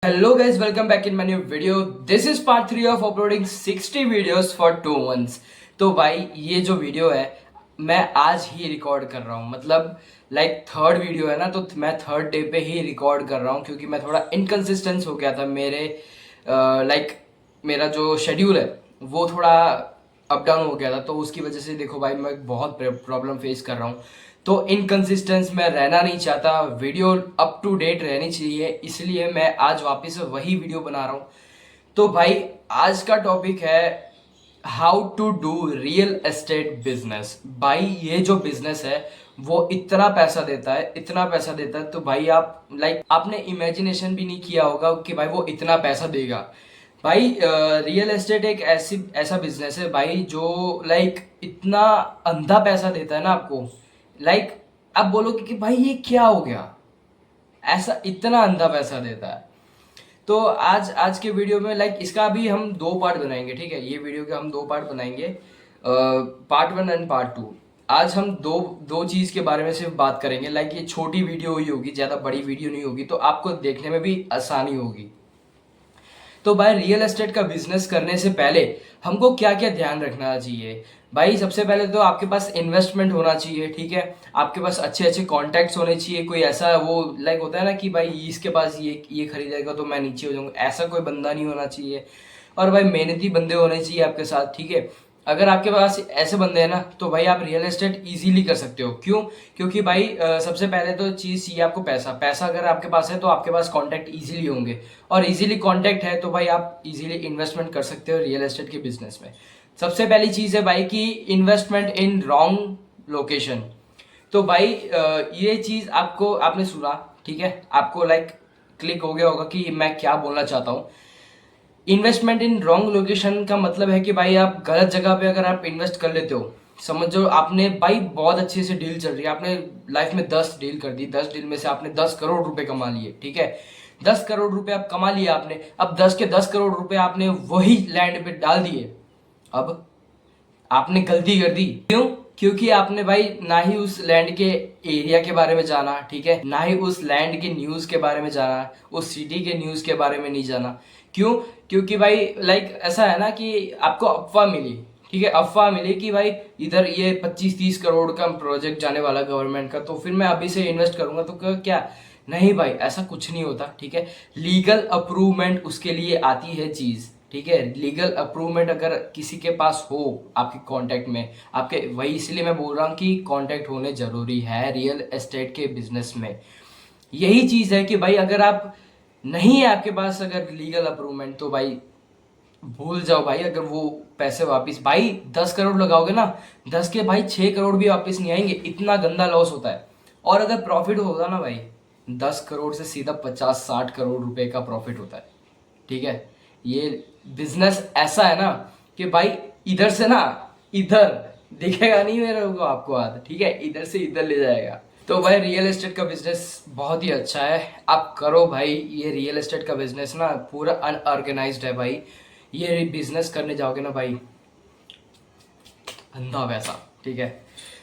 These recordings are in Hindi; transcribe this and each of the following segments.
Hello guys, welcome back in my new video. This is part 3 of uploading 60 videos for 2 months. तो भाई ये जो वीडियो है मैं आज ही रिकॉर्ड कर रहा हूँ, मतलब थर्ड वीडियो है ना, तो मैं थर्ड डे पे ही रिकॉर्ड कर रहा हूँ क्योंकि मैं थोड़ा इनकन्सिस्टेंस हो गया था। मेरा जो शेड्यूल है वो थोड़ा अप डाउन हो गया था, तो उसकी वजह से देखो भाई मैं बहुत प्रॉब्लम फेस कर रहा हूँ। तो इनकन्सिस्टेंस मैं रहना नहीं चाहता, वीडियो अप टू डेट रहनी चाहिए, इसलिए मैं आज वापस से वही वीडियो बना रहा हूँ। तो भाई आज का टॉपिक है how to do real estate business. भाई ये जो बिजनेस है वो इतना पैसा देता है, इतना पैसा देता है, तो भाई आप आपने इमेजिनेशन भी नहीं किया होगा कि भाई वो इतना पैसा देगा। भाई रियल एस्टेट एक ऐसा बिजनेस है भाई जो इतना अंधा पैसा देता है ना आपको। लाइक आप बोलोगे कि भाई ये क्या हो गया, ऐसा इतना अंधा पैसा देता है। तो आज आज के वीडियो में इसका भी हम दो पार्ट बनाएंगे, ठीक है। ये वीडियो के हम दो पार्ट बनाएंगे, पार्ट 1 एंड पार्ट 2। आज हम दो दो चीज के बारे में सिर्फ बात करेंगे। ये छोटी वीडियो ही होगी, ज्यादा बड़ी वीडियो नहीं होगी, तो आपको देखने में भी आसानी होगी। तो भाई रियल एस्टेट का बिजनेस करने से पहले हमको क्या क्या ध्यान रखना चाहिए। भाई सबसे पहले तो आपके पास इन्वेस्टमेंट होना चाहिए, ठीक है। आपके पास अच्छे अच्छे कॉन्टैक्ट्स होने चाहिए। कोई ऐसा वो होता है ना कि भाई इसके पास ये खरीदेगा तो मैं नीचे हो जाऊंगा, ऐसा कोई बंदा नहीं होना चाहिए। और भाई मेहनती बंदे होने चाहिए आपके साथ, ठीक है। अगर आपके पास ऐसे बंदे हैं ना तो भाई आप रियल एस्टेट इजीली कर सकते हो। क्यों? क्योंकि भाई सबसे पहले तो चीज़ चाहिए आपको पैसा। पैसा अगर आपके पास है तो आपके पास कॉन्टैक्ट इजीली होंगे, और इजीली कॉन्टैक्ट है तो भाई आप इजीली इन्वेस्टमेंट कर सकते हो रियल एस्टेट के बिजनेस में। सबसे पहली चीज़ है भाई कि इन्वेस्टमेंट इन रॉन्ग लोकेशन। तो भाई ये चीज़ आपने सुना, ठीक है, आपको क्लिक हो गया होगा कि मैं क्या बोलना चाहता हूँ। इन्वेस्टमेंट इन रॉन्ग लोकेशन का मतलब है कि भाई आप गलत जगह पे अगर आप इन्वेस्ट कर लेते हो, समझो आपने भाई बहुत अच्छे से डील चल रही है, आपने लाइफ में 10 डील कर दी, 10 डील में से आपने 10 करोड़ रुपए कमा लिए, ठीक है। 10 करोड़ रुपए आप कमा लिए आपने, अब 10 के 10 करोड़ रुपए आपने वही लैंड पे डाल दिए। अब आपने गलती कर दी। क्यों? क्योंकि आपने भाई ना ही उस लैंड के एरिया के बारे में जाना, ठीक है, ना ही उस लैंड के न्यूज के बारे में जाना, उस सिटी के न्यूज के बारे में नहीं जाना। क्यों? क्योंकि भाई ऐसा है ना कि आपको अफवाह मिली, ठीक है, अफवाह मिली कि भाई इधर ये 25-30 करोड़ का प्रोजेक्ट जाने वाला गवर्नमेंट का, तो फिर मैं अभी से इन्वेस्ट करूंगा तो क्या? नहीं भाई, ऐसा कुछ नहीं होता, ठीक है। लीगल अप्रूवमेंट उसके लिए आती है चीज, ठीक है। लीगल अप्रूवमेंट अगर किसी के पास हो आपके कांटेक्ट में, आपके वही, इसलिए मैं बोल रहा हूँ कि कांटेक्ट होने जरूरी है रियल एस्टेट के बिजनेस में। यही चीज है कि भाई अगर आप नहीं है आपके पास अगर लीगल अप्रूवमेंट, तो भाई भूल जाओ भाई। अगर वो पैसे वापस भाई 10 करोड़ लगाओगे ना, 10 के भाई 6 करोड़ भी वापस नहीं आएंगे, इतना गंदा लॉस होता है। और अगर प्रॉफिट होगा ना भाई, 10 करोड़ से सीधा 50-60 करोड़ रुपए का प्रॉफिट होता है, ठीक है। ये बिजनेस ऐसा है ना कि भाई इधर से ना इधर दिखेगा नहीं मेरे को आपको हाथ, ठीक है, इधर से इधर ले जाएगा। तो भाई रियल एस्टेट का बिजनेस बहुत ही अच्छा है, आप करो भाई। ये रियल एस्टेट का बिजनेस ना पूरा अनऑर्गेनाइज्ड है भाई। ये बिजनेस करने जाओगे ना भाई, अंधा पैसा, ठीक है।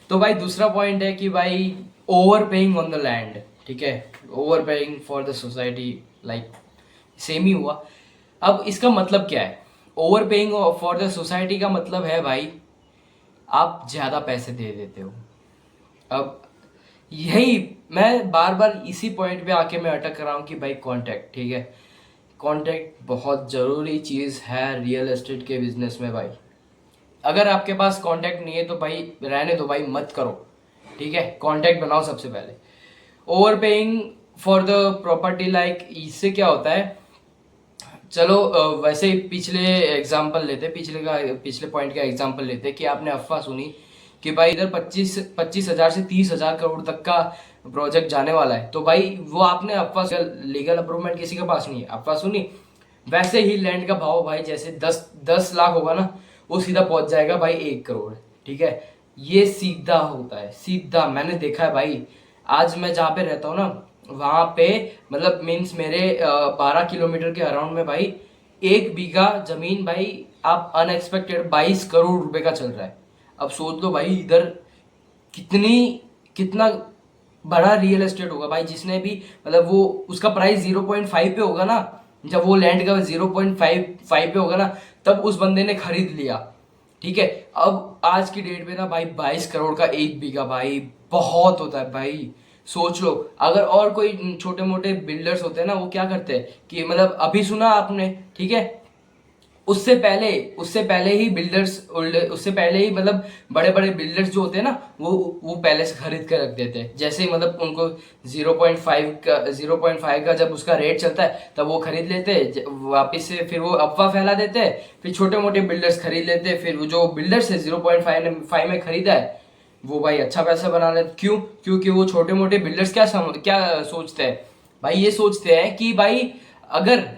तो भाई दूसरा पॉइंट है कि भाई over paying on the land, ठीक है, over paying for the society, same ही हुआ। अब इसका मतलब क्या है? Over paying for the society का मतलब है भाई आप ज्यादा पैसे दे देते हो। अब यही मैं बार बार इसी पॉइंट पे आके मैं अटक रहा हूँ कि भाई कांटेक्ट, ठीक है, कांटेक्ट बहुत ज़रूरी चीज़ है रियल एस्टेट के बिजनेस में भाई। अगर आपके पास कांटेक्ट नहीं है तो भाई रहने दो भाई, मत करो, ठीक है। कांटेक्ट बनाओ सबसे पहले। Over paying for the property, इससे क्या होता है, चलो वैसे ही पिछले एग्जाम्पल लेते, पिछले पॉइंट का एग्जाम्पल लेते कि आपने अफवाह सुनी कि भाई इधर 25,000 से 30,000 करोड़ तक का प्रोजेक्ट जाने वाला है। तो भाई वो आपने अफवाह, लीगल अप्रूवमेंट किसी के पास नहीं है, अफवाह सुनी। वैसे ही लैंड का भाव भाई जैसे 10 लाख होगा ना, वो सीधा पहुंच जाएगा भाई 1 करोड़, ठीक है। ये सीधा होता है, सीधा मैंने देखा है भाई। आज मैं जहाँ पे रहता हूँ ना, वहां पे मतलब मीन्स मेरे 12 किलोमीटर के अराउंड में भाई 1 बीघा जमीन भाई आप अनएक्सपेक्टेड 22 करोड़ रुपए का चल रहा है। अब सोच लो भाई इधर कितना बड़ा रियल एस्टेट होगा भाई। जिसने भी मतलब वो उसका प्राइस 0.5 पे होगा ना, जब वो लैंड का 0.5 पे होगा ना, तब उस बंदे ने खरीद लिया। ठीक है, अब आज की डेट में ना भाई 22 करोड़ का 1 बीघा भाई बहुत होता है भाई। सोच लो, अगर और कोई छोटे मोटे बिल्डर्स होते हैं ना, वो क्या करते हैं कि मतलब अभी सुना आपने, ठीक है, उससे पहले ही बिल्डर्स, उससे पहले ही मतलब बड़े बड़े बिल्डर्स जो होते हैं ना, वो पहले से खरीद कर रख देते हैं। जैसे ही मतलब उनको 0.5 का जब उसका रेट चलता है, तब वो खरीद लेते हैं वापिस से, फिर वो अफवाह फैला देते हैं, फिर छोटे मोटे बिल्डर्स खरीद लेते हैं, फिर वो जो बिल्डर्स है 0.5 में खरीदा है, वो भाई अच्छा पैसा बना लेते। क्यों? क्योंकि वो छोटे मोटे बिल्डर्स क्या सोचते हैं भाई, ये सोचते हैं कि भाई अगर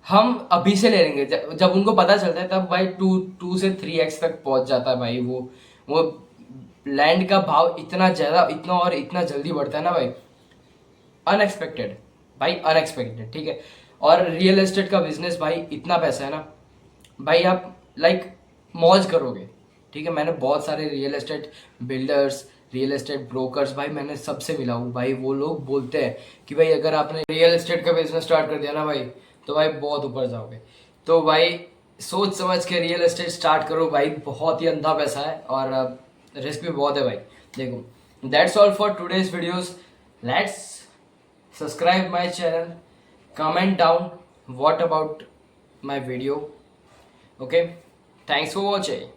हम अभी से ले लेंगे, जब उनको पता चलता है तब भाई 2 से 3x तक पहुंच जाता है भाई। वो लैंड का भाव इतना ज्यादा, इतना और इतना जल्दी बढ़ता है ना भाई, अनएक्सपेक्टेड भाई, अनएक्सपेक्टेड। ठीक है, और रियल एस्टेट का बिजनेस भाई इतना पैसा है ना भाई, आप लाइक मौज करोगे। ठीक है, मैंने बहुत सारे real estate builders, real estate brokers भाई, मैंने सबसे मिला हूँ भाई। वो लोग बोलते हैं कि भाई अगर आपने रियल एस्टेट का बिजनेस स्टार्ट कर दिया ना भाई, तो भाई बहुत ऊपर जाओगे। तो भाई सोच समझ के रियल एस्टेट स्टार्ट करो भाई, बहुत ही अंधा पैसा है और रिस्क भी बहुत है भाई। देखो, that's all for today's videos. Let's subscribe my channel, comment down what about my video. Okay, thanks for watching.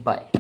Bye.